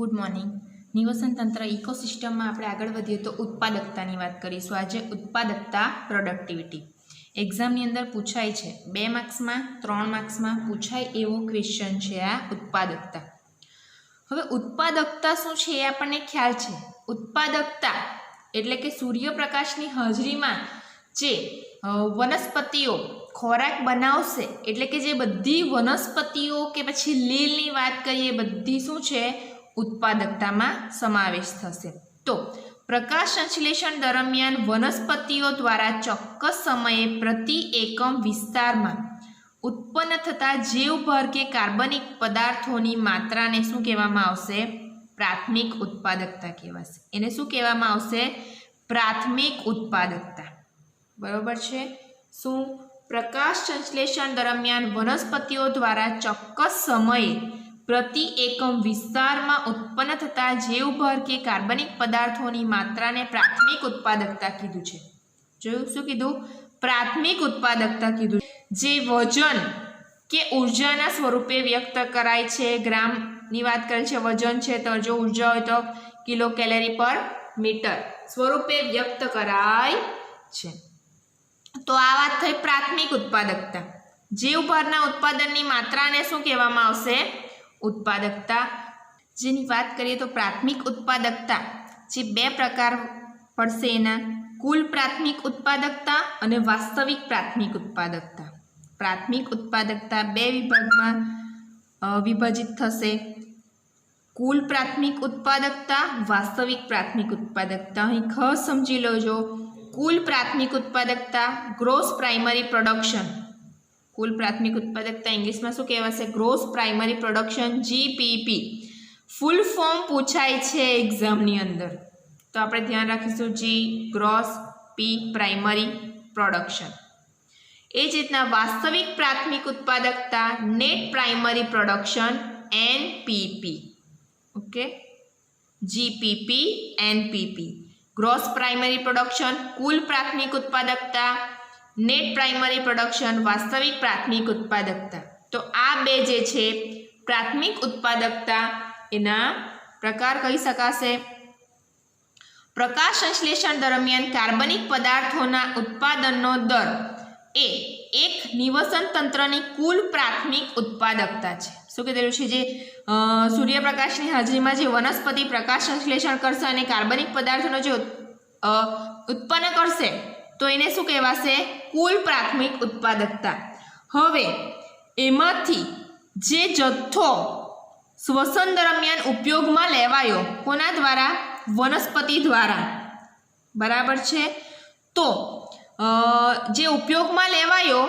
Good morning. નિવસન તંત્ર ઇકોસિસ્ટમમાં આપણે આગળ વધીએ તો ઉત્પાદકતાની વાત કરીશું. આજે ઉત્પાદકતા પ્રોડક્ટિવિટી એક્ઝામની અંદર પૂછાય છે. 2 માર્ક્સમાં 3 માર્ક્સમાં પૂછાય એવો ક્વેશ્ચન છે આ ઉત્પાદકતા. હવે ઉત્પાદકતા શું છે એ આપણને ખ્યાલ છે. ઉત્પાદકતા એટલે કે સૂર્યપ્રકાશની હાજરીમાં જે વનસ્પતિઓ ખોરાક બનાવશે, એટલે કે જે બધી વનસ્પતિઓ કે પછી લીલની વાત કરીએ, બધી શું છે ઉત્પાદકતામાં સમાવેશ થશે. તો પ્રકાશ સંશ્લેષણ દરમિયાન વનસ્પતિઓ દ્વારા ચોક્કસ સમયે પ્રતિ એકમ વિસ્તારમાં ઉત્પન્ન થતા જીવભર કે કાર્બનિક પદાર્થોની માત્રાને શું કહેવામાં આવશે? પ્રાથમિક ઉત્પાદકતા કહેવાશે. એને શું કહેવામાં આવશે? પ્રાથમિક ઉત્પાદકતા. બરોબર છે. શું? પ્રકાશ સંશ્લેષણ દરમિયાન વનસ્પતિઓ દ્વારા ચોક્કસ સમયે પ્રતિ એકમ વિસ્તારમાં ઉત્પન્ન થતા જીવભર કે કાર્બનિક પદાર્થોની માત્રાને પ્રાથમિક ઉત્પાદકતા કીધું છે. જોયું? શું કીધું? પ્રાથમિક ઉત્પાદકતા કીધું. જે વજન કે ઉર્જાના સ્વરૂપે વ્યક્ત કરાય છે. ગ્રામની વાત કરે છે, વજન છે, તો જો ઉર્જા હોય તો કિલો કેલરી પર મીટર સ્વરૂપે વ્યક્ત કરાય છે. તો આ વાત થઈ પ્રાથમિક ઉત્પાદકતા. જીવભરના ઉત્પાદનની માત્રાને શું કહેવામાં આવશે? ઉત્પાદકતા. જેની વાત કરીએ તો પ્રાથમિક ઉત્પાદકતા જે 2 પ્રકાર પડશે એના: કુલ પ્રાથમિક ઉત્પાદકતા અને વાસ્તવિક પ્રાથમિક ઉત્પાદકતા. પ્રાથમિક ઉત્પાદકતા 2 વિભાગમાં વિભાજિત થશે: કુલ પ્રાથમિક ઉત્પાદકતા, વાસ્તવિક પ્રાથમિક ઉત્પાદકતા. અહીં ખાસ સમજી લેજો, કુલ પ્રાથમિક ઉત્પાદકતા ગ્રોસ પ્રાઇમરી પ્રોડક્શન. કુલ પ્રાથમિક ઉત્પાદકતા ઇંગ્લિશમાં શું કહેવાશે? Gross primary production, GPP. Full form પૂછાય છે એક્ઝામની અંદર, તો આપણે ધ્યાન રાખીશું G gross, P primary production. એ જ રીતના વાસ્તવિક પ્રાથમિક ઉત્પાદકતા net primary production, NPP. Okay, GPP, NPP. Gross primary production, કુલ પ્રાથમિક ઉત્પાદકતા, નેટ પ્રાઇમરી પ્રોડક્શન, વાસ્તવિક પ્રાથમિક ઉત્પાદકતા. તો આ 2 જે છે પ્રાથમિક ઉત્પાદકતા, એના પ્રકાર કહી શકાશે. પ્રકાશ સંશ્લેષણ દરમિયાન કાર્બનિક પદાર્થોના ઉત્પાદનનો દર એ એક નિવસન તંત્રની કુલ પ્રાથમિક ઉત્પાદકતા છે. શું કીધેલું છે? જે સૂર્યપ્રકાશની હાજરીમાં જે વનસ્પતિ પ્રકાશ સંશ્લેષણ કરશે અને કાર્બનિક પદાર્થોનો જે ઉત્પન્ન કરશે, તો એને શું કહેવાશે? કુલ પ્રાથમિક ઉત્પાદકતા. હવે એમાંથી જે જથ્થો શ્વસન દરમિયાન ઉપયોગમાં લેવાયો, કોના દ્વારા? વનસ્પતિ દ્વારા. બરાબર છે. તો જે ઉપયોગમાં લેવાયો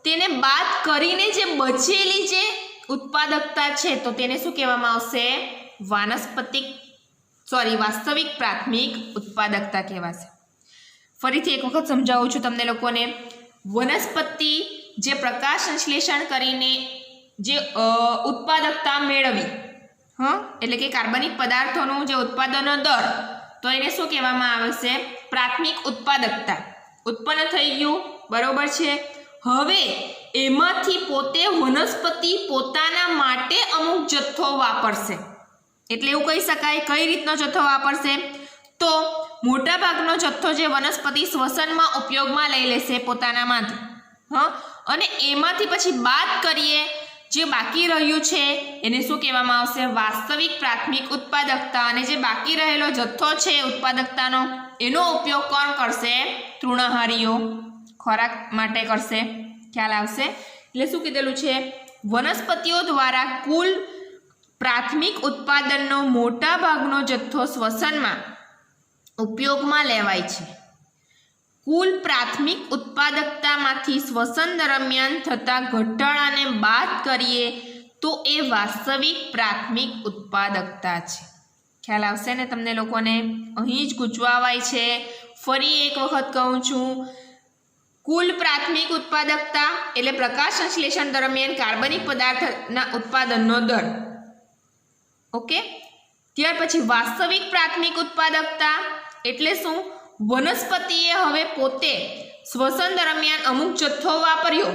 તેને બાદ કરીને જે બચેલી જે ઉત્પાદકતા છે, તો તેને શું કહેવામાં આવશે? વાસ્તવિક પ્રાથમિક ઉત્પાદકતા કહેવાશે. ફરીથી એક વખત સમજાવું છું તમને લોકોને. વનસ્પતિ જે પ્રકાશ સંશ્લેષણ કરીને જે ઉત્પાદકતા મેળવી, એટલે કે કાર્બનિક પદાર્થોનું જે ઉત્પાદનનો દર, તો એને શું કહેવામાં આવે છે? પ્રાથમિક ઉત્પાદકતા. ઉત્પન્ન થઈ ગયું, બરોબર છે. હવે એમાંથી પોતે વનસ્પતિ પોતાના માટે અમુક જથ્થો વાપરશે. એટલે એવું કહી શકાય. કઈ રીતનો જથ્થો વાપરશે? તો મોટાભાગનો જથ્થો જે વનસ્પતિ શ્વસનમાં ઉપયોગમાં લઈ લેશે પોતાનામાંથી, અને એમાંથી પછી બાદ કરીએ જે બાકી રહ્યું છે એને શું કહેવામાં આવશે? વાસ્તવિક પ્રાથમિક ઉત્પાદકતા. અને જે બાકી રહેલો જથ્થો છે ઉત્પાદકતાનો, એનો ઉપયોગ કોણ કરશે? તૃણાહારીઓ ખોરાક માટે કરશે. ખ્યાલ આવશે? એટલે શું કીધેલું છે? વનસ્પતિઓ દ્વારા કુલ પ્રાથમિક ઉત્પાદનનો મોટા ભાગનો જથ્થો શ્વસનમાં ઉપયોગમાં લેવાય છે. કુલ પ્રાથમિક ઉત્પાદકતામાંથી શ્વસન દરમિયાન થતા ઘટાડાને બાદ કરીએ તો એ વાસ્તવિક પ્રાથમિક ઉત્પાદકતા છે. ખ્યાલ આવશે ને તમને લોકોને? અહીં જ ગૂંચવાવાય છે. ફરી એક વખત કહું છું, કુલ પ્રાથમિક ઉત્પાદકતા એટલે પ્રકાશ સંશ્લેષણ દરમિયાન કાર્બનિક પદાર્થના ઉત્પાદનનો દર. ઓકે. ત્યાર પછી વાસ્તવિક પ્રાથમિક ઉત્પાદકતા એટલે શું? વનસ્પતિએ હવે પોતે શ્વસન દરમિયાન અમુક જથ્થો વાપર્યો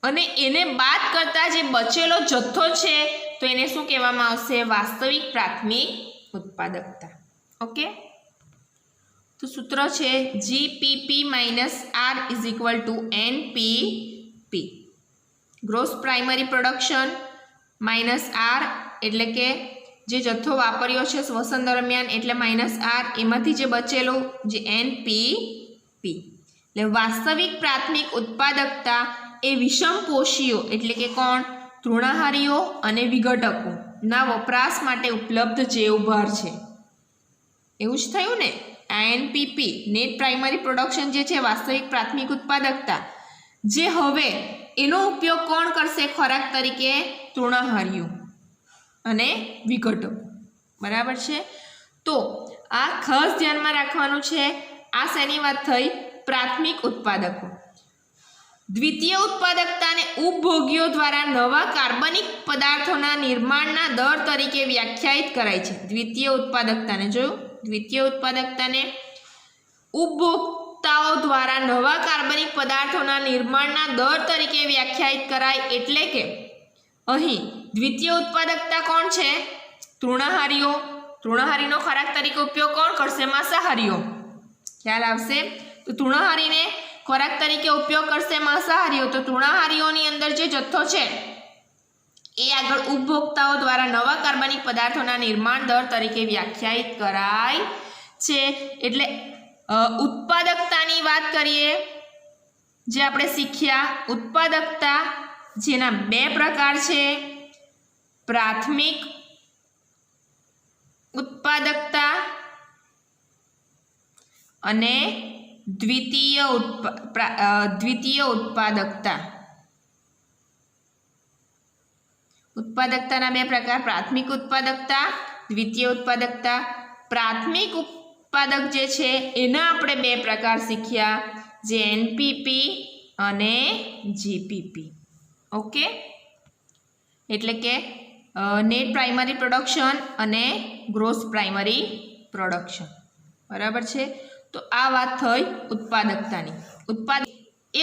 અને એને બાદ કરતાં જે બચેલો જથ્થો છે તો એને શું કહેવામાં આવશે? વાસ્તવિક પ્રાથમિક ઉત્પાદકતા. ઓકે, તો સૂત્ર છે GPP minus R is equal to NPP. Gross primary production minus R એટલે કે જે જથ્થો વાપર્યો છે શ્વસન દરમિયાન એટલે માઇનસ આર, એમાંથી જે બચેલું જે એનપીપી. એટલે વાસ્તવિક પ્રાથમિક ઉત્પાદકતા એ વિષમપોષીઓ એટલે કે કોણ? તૃણાહારીઓ અને વિઘટકો ના વપરાશ માટે ઉપલબ્ધ જૈવભાર છે. એવું જ થયું ને? એનપીપી નેટ પ્રાઇમરી પ્રોડક્શન જે છે વાસ્તવિક પ્રાથમિક ઉત્પાદકતા, જે હવે એનો ઉપયોગ કોણ કરશે ખોરાક તરીકે? તૃણાહારીઓ અને વિઘટકો. બરાબર છે? તો આ ખાસ ધ્યાનમાં રાખવાનું છે. આ શેની વાત થઈ? પ્રાથમિક ઉત્પાદકો. દ્વિતીય ઉત્પાદકતાને ઉપભોગીઓ દ્વારા નવા કાર્બનિક પદાર્થોના નિર્માણના દર તરીકે વ્યાખ્યાયિત કરાય છે. દ્વિતીય ઉત્પાદકતાને જોયું? દ્વિતીય ઉત્પાદકતાને ઉપભોક્તાઓ દ્વારા નવા કાર્બનિક પદાર્થોના નિર્માણના દર તરીકે વ્યાખ્યાયિત કરાય. એટલે કે અહીં દ્વિતીય ઉત્પાદકતા કોણ છે? તૃણાહારીઓ. તૃણાહારીનો ખોરાક તરીકે ઉપયોગ કોણ કરશે? માંસાહારીઓ. ખ્યાલ આવશે? તો તૃણાહારીને ખોરાક તરીકે ઉપયોગ કરશે માંસાહારીઓ. તો તૃણાહારીઓની અંદર જે જથ્થો છે એ આગળ ઉપભોક્તાઓ દ્વારા નવા કાર્બનિક પદાર્થોના નિર્માણ દર તરીકે વ્યાખ્યાયિત કરાય છે. એટલે ઉત્પાદકતાની વાત કરીએ, જે આપણે શીખ્યા ઉત્પાદકતા, જેના બે પ્રકાર છે: પ્રાથમિક ઉત્પાદકતા અને દ્વિતીય ઉત્પાદકતા. ઉત્પાદકતાના બે પ્રકાર: પ્રાથમિક ઉત્પાદકતા, દ્વિતીય ઉત્પાદકતા. પ્રાથમિક ઉત્પાદક જે છે એના આપણે બે પ્રકાર શીખ્યા, જે એનપીપી અને જીપીપી. ઓકે, એટલે કે નેટ પ્રાઇમરી પ્રોડક્શન અને ગ્રોસ પ્રાઇમરી પ્રોડક્શન. બરાબર છે? તો આ વાત થઈ ઉત્પાદકતાની.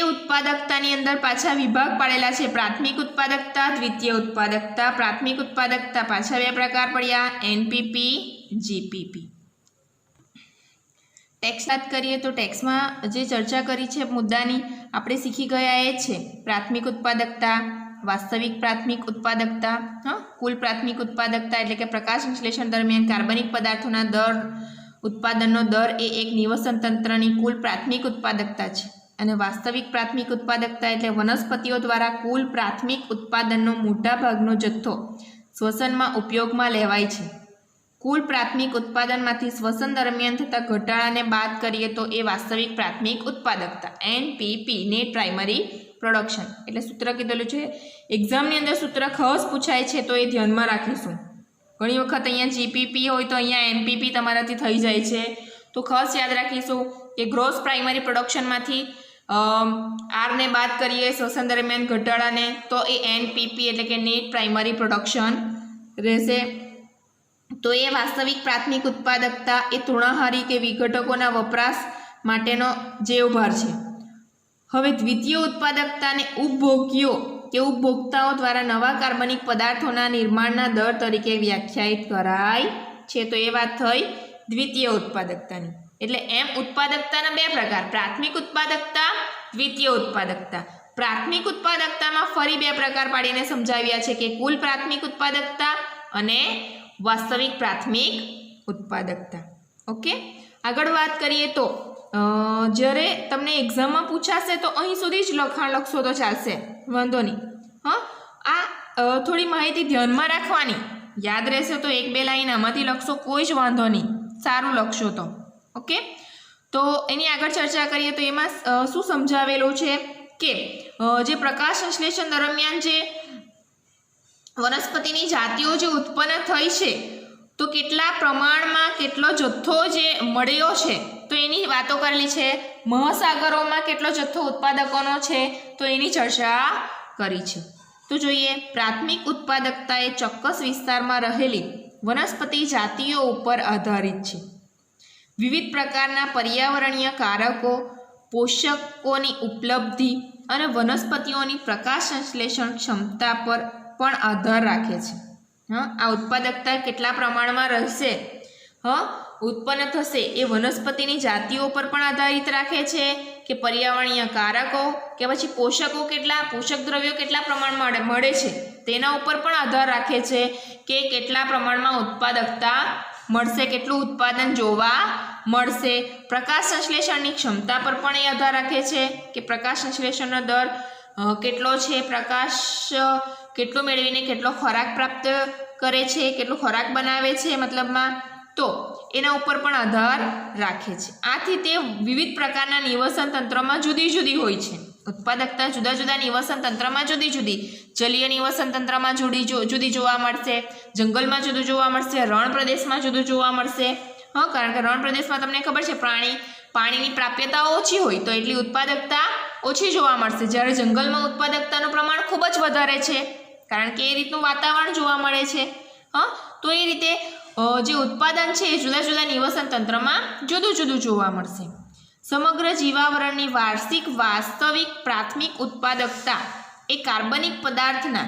ઉત્પાદકતાની અંદર પાછા વિભાગ પાડેલા છે: પ્રાથમિક ઉત્પાદકતા, દ્વિતીય ઉત્પાદકતા. પ્રાથમિક ઉત્પાદકતા પાછા બે પ્રકાર પડ્યા, એનપીપી, જીપીપી. ટેક્સ વાત કરીએ તો ટેક્સમાં જે ચર્ચા કરી છે મુદ્દાની આપણે શીખી ગયા એ છે પ્રાથમિક ઉત્પાદકતા, વાસ્તવિક પ્રાથમિક ઉત્પાદકતા, કુલ પ્રાથમિક ઉત્પાદકતા એટલે કે પ્રકાશ સંશ્લેષણ દરમિયાન કાર્બનિક પદાર્થોના દર ઉત્પાદનનો દર એ એક નિવસન તંત્રની કુલ પ્રાથમિક ઉત્પાદકતા છે. અને વાસ્તવિક પ્રાથમિક ઉત્પાદકતા એટલે વનસ્પતિઓ દ્વારા કુલ પ્રાથમિક ઉત્પાદનનો મોટા ભાગનો જથ્થો શ્વસનમાં ઉપયોગમાં લેવાય છે. કુલ પ્રાથમિક ઉત્પાદનમાંથી શ્વસન દરમિયાન થતા ઘટાડાને બાદ કરીએ તો એ વાસ્તવિક પ્રાથમિક ઉત્પાદકતા, એનપીપી નેટ પ્રાઇમરી પ્રોડક્શન. એટલે સૂત્ર કીધેલું છે, એક્ઝામની અંદર સૂત્ર ખાસ પૂછાય છે તો એ ધ્યાનમાં રાખીશું. ઘણી વખત અહીંયા જીપીપી હોય તો અહીંયા એનપીપી તમારાથી થઈ જાય છે, તો ખાસ યાદ રાખીશું કે ગ્રોસ પ્રાઇમરી પ્રોડક્શનમાંથી આરને બાદ કરીએ શ્વસન દરમિયાન ઘટાડાને તો એ એનપીપી એટલે કે નેટ પ્રાઇમરી પ્રોડક્શન રહેશે. તો એ વાસ્તવિક પ્રાથમિક ઉત્પાદકતા એ તૃણાહારી કે વિઘટકોના વપરાશ માટેનો જૈવભાર છે. હવે દ્વિતીય ઉત્પાદકતાને ઉપભોગ્યો કે ઉપભોક્તાઓ દ્વારા નવા કાર્બનિક પદાર્થોના નિર્માણના દર તરીકે વ્યાખ્યાયિત કરાય છે. તો એ વાત થઈ દ્વિતીય ઉત્પાદકતાની. એટલે એમ ઉત્પાદકતાના બે પ્રકાર: પ્રાથમિક ઉત્પાદકતા, દ્વિતીય ઉત્પાદકતા. પ્રાથમિક ઉત્પાદકતામાં ફરી બે પ્રકાર પાડીને સમજાવ્યા છે કે કુલ પ્રાથમિક ઉત્પાદકતા અને વાસ્તવિક પ્રાથમિક ઉત્પાદકતા. ઓકે, આગળ વાત કરીએ તો જ્યારે તમને એક્ઝામમાં પૂછાશે તો અહીં સુધી જ લખાણ લખશો તો ચાલશે, વાંધો નહીં. આ થોડી માહિતી ધ્યાનમાં રાખવાની, યાદ રહેશે તો એક બે લાઈન આમાંથી લખશો, કોઈ જ વાંધો નહીં, સારું લખશો તો. ઓકે, તો એની આગળ ચર્ચા કરીએ તો એમાં શું સમજાવેલું છે કે જે પ્રકાશ સંશ્લેષણ દરમિયાન જે વનસ્પતિની જાતિઓ જે ઉત્પન્ન થઈ છે તો કેટલા પ્રમાણમાં કેટલો જથ્થો જે મળ્યો છે તો એની વાતો કરેલી છે. મહાસાગરોમાં કેટલો જથ્થો ઉત્પાદકોનો છે તો એની ચર્ચા કરી છે. તો જોઈએ, પ્રાથમિક ઉત્પાદકતા એ ચોક્કસ વિસ્તારમાં રહેલી વનસ્પતિ જાતિઓ ઉપર આધારિત છે. વિવિધ પ્રકારના પર્યાવરણીય કારકો, પોષકોની ઉપલબ્ધિ અને વનસ્પતિઓની પ્રકાશ સંશ્લેષણ ક્ષમતા પર પણ આધાર રાખે છે. આ ઉત્પાદકતા કેટલા પ્રમાણમાં રહેશે ઉત્પન્ન થશે એ વનસ્પતિની જાતિઓ પર પણ આધારિત રાખે છે કે પર્યાવરણીય કારકો કે પછી પોષકો કેટલા પોષક દ્રવ્યો કેટલા પ્રમાણમાં મળે છે તેના ઉપર પણ આધાર રાખે છે કે કેટલા પ્રમાણમાં ઉત્પાદકતા મળશે, કેટલું ઉત્પાદન જોવા મળશે. પ્રકાશ સંશ્લેષણની ક્ષમતા પર પણ એ આધાર રાખે છે કે પ્રકાશ સંશ્લેષણનો દર કેટલો છે, પ્રકાશ કેટલો મેળવીને કેટલો ખોરાક પ્રાપ્ત કરે છે, કેટલો ખોરાક બનાવે છે મતલબમાં, તો એના ઉપર પણ આધાર રાખે છે. આથી તે વિવિધ પ્રકારના નિવસન તંત્રમાં જુદી જુદી હોય છે. ઉત્પાદકતા જુદા જુદા નિવસન તંત્રમાં જુદી જુદી, જલીય નિવસન તંત્રમાં જુદી જોવા મળશે, જંગલમાં જુદું જોવા મળશે, રણ પ્રદેશમાં જુદું જોવા મળશે. કારણ કે રણ પ્રદેશમાં તમને ખબર છે પાણીની પ્રાપ્યતા ઓછી હોય તો એટલી ઉત્પાદકતા ઓછી જોવા મળશે, જ્યારે જંગલમાં ઉત્પાદકતાનું પ્રમાણ ખૂબ જ વધારે છે કારણ કે એ રીતનું વાતાવરણ જોવા મળે છે. તો એ રીતે જે ઉત્પાદન છે એ જુદા જુદા નિવસન તંત્રમાં જુદું જુદું જોવા મળશે. સમગ્ર જીવાવરણની વાર્ષિક વાસ્તવિક પ્રાથમિક ઉત્પાદકતા એ કાર્બનિક પદાર્થના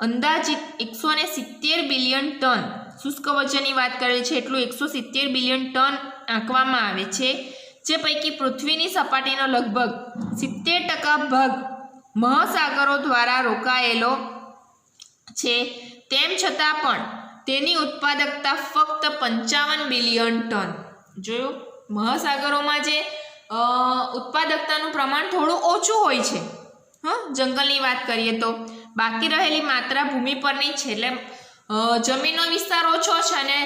અંદાજિત 170 બિલિયન ટન, શુષ્ક વજનની વાત કરેલી છે એટલું 170 બિલિયન ટન આંકવામાં આવે છે, જે પૈકી પૃથ્વીની સપાટીનો લગભગ 70% ભાગ મહાસાગરો દ્વારા રોકાયેલો છે. તેમ છતાં પણ તેની ઉત્પાદકતા ફક્ત 55 બિલિયન ટન. જોયું, મહાસાગરોમાં જે ઉત્પાદકતાનું પ્રમાણ થોડું ઓછું હોય છે જંગલની વાત કરીએ તો, બાકી રહેલી માત્રા ભૂમિ પરની છે. એટલે જમીનનો વિસ્તાર ઓછો છે અને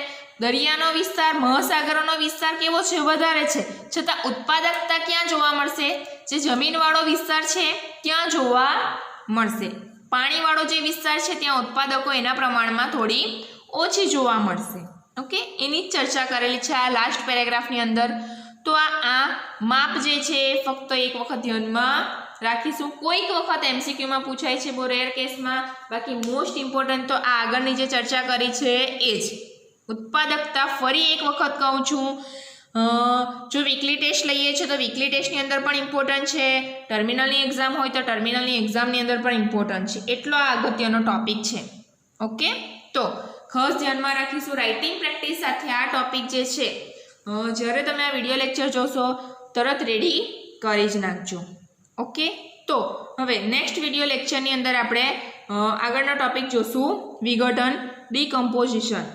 દરિયાનો વિસ્તાર, મહાસાગરોનો વિસ્તાર કેવો છે, વધારે છે, છતાં ઉત્પાદકતા ક્યાં જોવા મળશે? જે જમીનવાળો વિસ્તાર છે ત્યાં જોવા મળશે. પાણીવાળો જે વિસ્તાર છે ત્યાં ઉત્પાદકો એના પ્રમાણમાં થોડી ઓછી જોવા મળશે. ઓકે, એની જ ચર્ચા કરેલી છે આ લાસ્ટ પેરેગ્રાફની અંદર. તો આ માપ જે છે ફક્ત એક વખત ધ્યાનમાં રાખીશું. કોઈક વખત એમસીક્યુમાં પૂછાય છે, બહુ રેર કેસમાં. બાકી મોસ્ટ ઇમ્પોર્ટન્ટ તો આ આગળની જે ચર્ચા કરી છે એ જ ઉત્પાદકતા. ફરી એક વખત કહું છું, જો વીકલી ટેસ્ટ લઈએ છીએ તો વીકલી ટેસ્ટની અંદર પણ ઇમ્પોર્ટન્ટ છે, ટર્મિનલની એક્ઝામ હોય તો ટર્મિનલની એક્ઝામની અંદર પણ ઇમ્પોર્ટન્ટ છે. એટલો આ અગત્યનો ટોપિક છે. ઓકે, તો ખાસ ધ્યાનમાં રાખીશું રાઇટિંગ પ્રેક્ટિસ સાથે આ ટોપિક જે છે જ્યારે તમે આ વિડીયો લેક્ચર જોશો તરત રેડી કરી જ નાખજો. ઓકે, તો હવે નેક્સ્ટ વિડીયો લેક્ચરની અંદર આપણે આગળનો ટોપિક જોશું વિઘટન, ડિકમ્પોઝિશન.